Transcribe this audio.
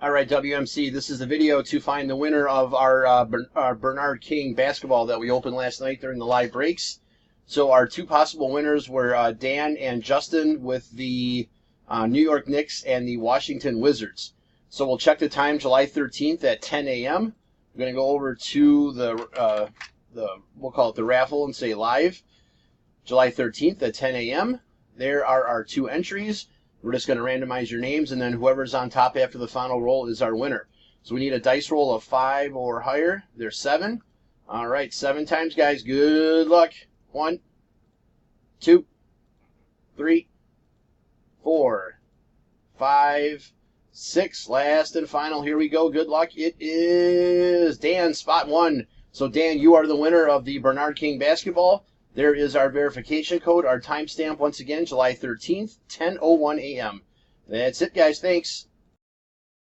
All right, WMC, this is the video to find the winner of our Bernard King basketball that we opened last night during the live breaks. So our two possible winners were Dan and Justin with the New York Knicks and the Washington Wizards. So we'll check the time, July 13th at 10 a.m. We're going to go over to we'll call it the raffle and say live, July 13th at 10 a.m. There are our two entries. We're just going to randomize your names, and then whoever's on top after the final roll is our winner. So we need a dice roll of 5 or higher. There's 7. All right, 7 times, guys. Good luck. 1, 2, 3, 4, 5, 6. Last and final. Here we go. Good luck. It is Dan, spot 1. So, Dan, you are the winner of the Bernard King basketball. There is our verification code, our timestamp, once again, July 13th, 10:01 a.m. That's it, guys. Thanks.